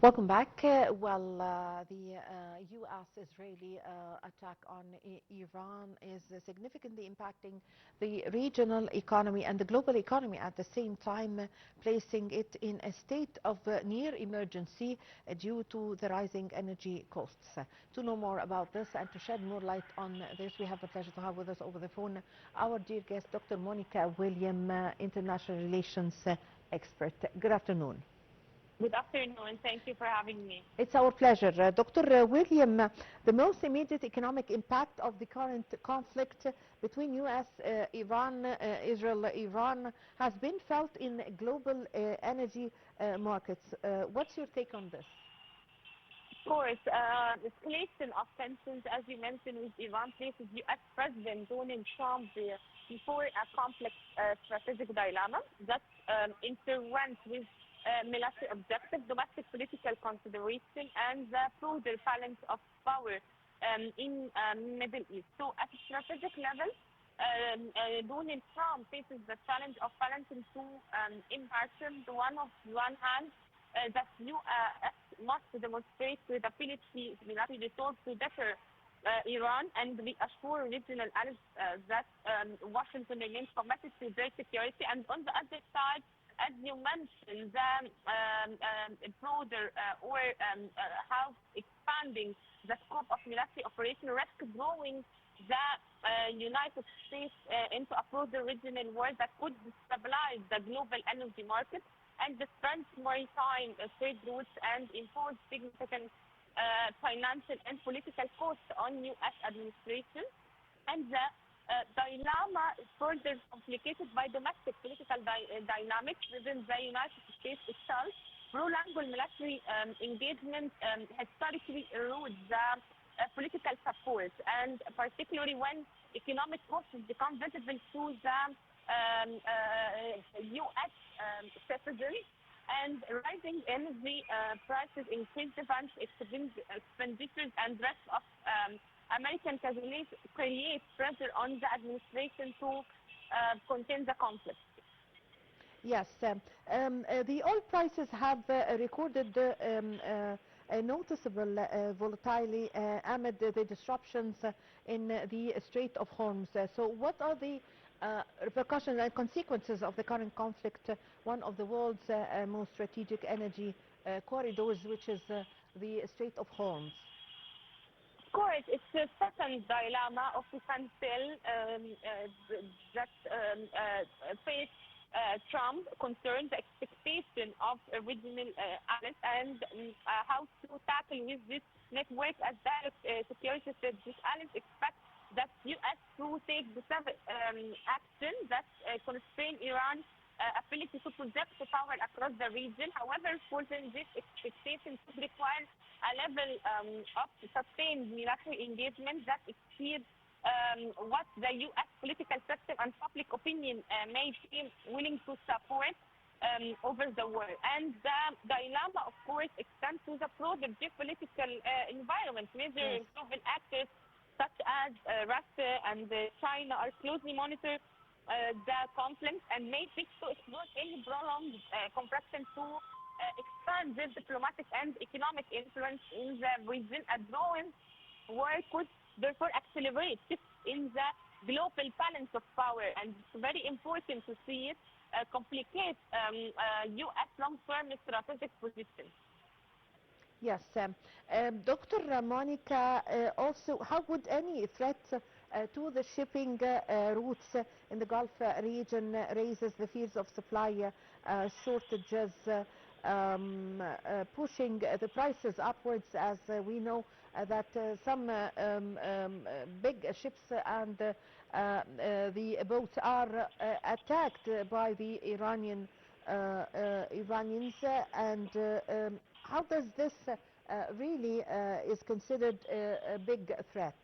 Welcome back. The U.S.-Israeli attack on Iran is significantly impacting the regional economy and the global economy at the same time, placing it in a state of near emergency due to the rising energy costs. To know more about this and to shed more light on this, we have the pleasure to have with us over the phone our dear guest, Dr. Monica William, International Relations expert. Good afternoon. Good afternoon. Thank you for having me. It's our pleasure. Dr. William, the most immediate economic impact of the current conflict between U.S., Iran, Israel, Iran has been felt in global energy markets. What's your take on this? Of course, the escalation of tensions, as you mentioned, with Iran places U.S. President Donald Trump before a complex strategic dilemma that intertwines with military objectives, domestic political consideration, and the broader balance of power in Middle East. So, at a strategic level, Donald Trump faces the challenge of balancing two imperations. On one hand, that U.S. must demonstrate credibility, military resolve to deter Iran and reassure regional allies that Washington remains committed to their security. And on the other side, as you mentioned, the broader how expanding the scope of military operation risk growing the United States into a broader regional war that could destabilize the global energy market and disrupt maritime trade routes and impose significant financial and political costs on U.S. administration. And the dilemma is further complicated by domestic political dynamics within the United States itself. Prolonged military engagement historically erodes the political support, and particularly when economic costs become visible to the U.S. citizens, and rising energy prices increase defense expenditures and risk of American create pressure on the administration to contain the conflict. Yes, the oil prices have recorded a noticeable volatility amid the disruptions in the Strait of Hormuz. So what are the repercussions and consequences of the current conflict, one of the world's most strategic energy corridors, which is the Strait of Hormuz? Of course, it's a certain dilemma of potential that face Trump concerns the expectation of regional allies and how to tackle with this network as direct security threat. These allies expect that U.S. to take decisive action that constrain Iran's ability to project power across the region. However, fulfilling this expectation could require a level of sustained military engagement that exceeds what the U.S. political system and public opinion may seem willing to support over the war. And the dilemma, of course, extends to the broader geopolitical environment. Major global actors such as Russia and China are closely monitoring the conflict and may seek to exploit any prolonged compression to expand their diplomatic and economic influence in the region. A growing war could therefore accelerate shifts in the global balance of power, and it's very important to see it complicate U.S. long-term strategic position. Yes, Dr. Monica, also, how would any threat to the shipping routes in the Gulf region raises the fears of supply shortages, pushing the prices upwards, as we know that some big ships and the boats are attacked by the Iranians, and how does this really is considered a big threat?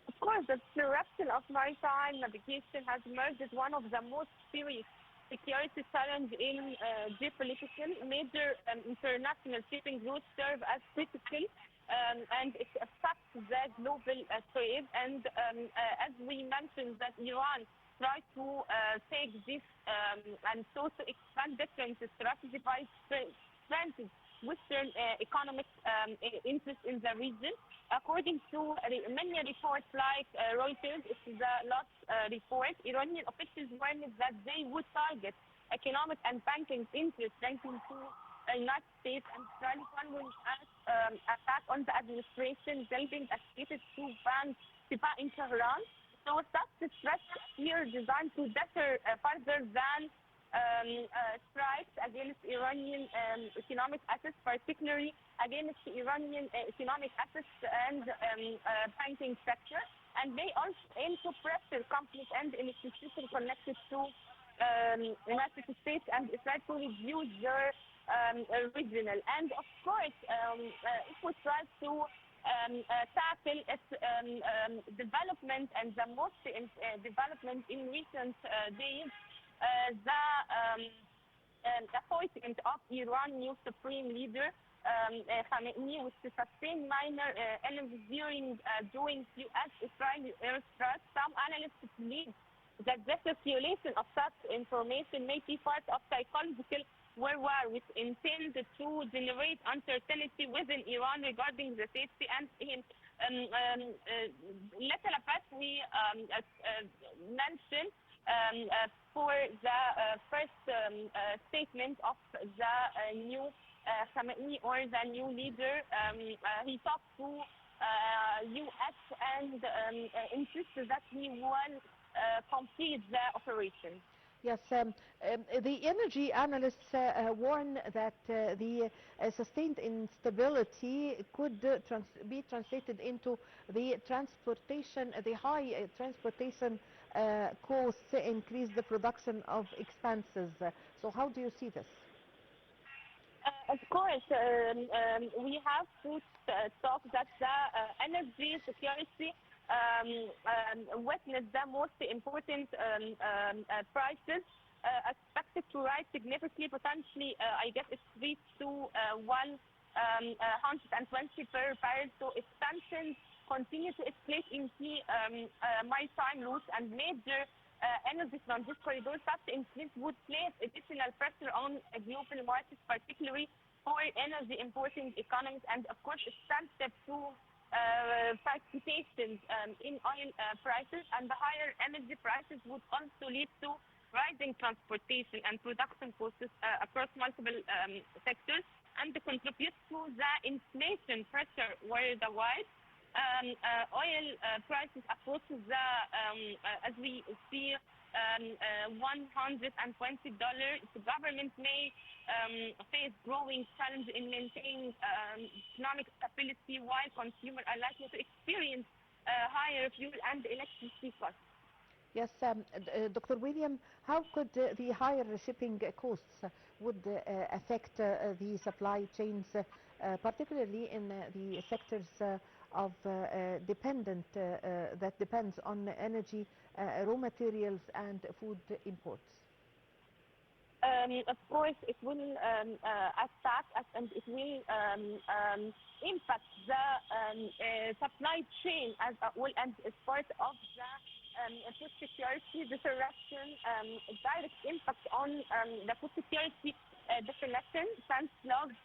Of course, the disruption of maritime navigation has emerged as one of the most serious security challenges in geopolitical. Major international shipping routes serve as critical, and it affects the global trade. And as we mentioned, that Iran tried to take this and so to expand different strategy by strengthening Western economic interests in the region. According to many reports like Reuters, it's the last report, Iranian officials warned that they would target economic and banking interests linking to the United States and Israeli following attack on the administration, building escalated to ban Sipa in Tehran. So such threats here designed to deter further than strikes against Iranian economic assets, particularly against the Iranian economic assets and banking sector. And they also aim to pressure companies and institutions connected to United States and Israel to reduce their regional. And of course, if we try to tackle its development and the most development in recent days, the appointment of Iran new supreme leader Khamenei, which sustained minor elements during U.S.-Israeli airstrikes. Some analysts believe that the circulation of such information may be part of psychological war which intended to generate uncertainty within Iran regarding the safety and little bit we mentioned for the first statement of the new Khamenei or the new leader. He talked to U.S. and insisted that he will complete the operation. Yes, the energy analysts warn that the sustained instability could be translated into the high transportation costs, increase the production of expenses. So how do you see this? Of course, we have to talk that the energy security witnessed the most important prices expected to rise significantly, potentially, I guess it's reached to 120 per barrel. So if tensions continue to escalate in key maritime routes and major energy transit corridors, such increase would place additional pressure on global markets, particularly for energy importing economies, and of course it's sensitive to fluctuations in oil prices, and the higher energy prices would also lead to rising transportation and production costs across multiple sectors, and contribute to the inflation pressure worldwide. Oil prices approach the, as we see, $120. The government may face growing challenge in maintaining economic stability, while consumers are likely to experience higher fuel and electricity costs. Yes, Dr. William, how could the higher shipping costs would affect the supply chains, particularly in the sectors of that depends on energy, raw materials, and food imports? Of course, it will attack us, and it will impact the supply chain as well, and as part of the food security disruption, direct impact on the food security definition, since large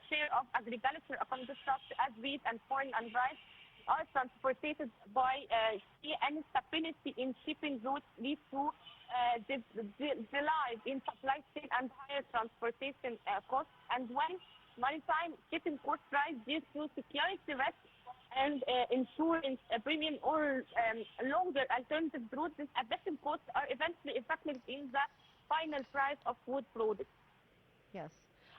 share of agriculture commodities as wheat and corn and rice are transported by sea, and instability in shipping routes lead to delays in supply chain and higher transportation costs. And when maritime shipping costs rise due to security risks and insurance premium or longer alternative routes, these additional costs are eventually affected in the final price of food products. Yes,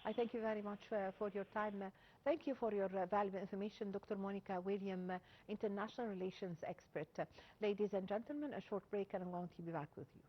I thank you very much for your time. Thank you for your valuable information, Dr. Monica William, International Relations Expert. Ladies and gentlemen, a short break and I'm going to be back with you.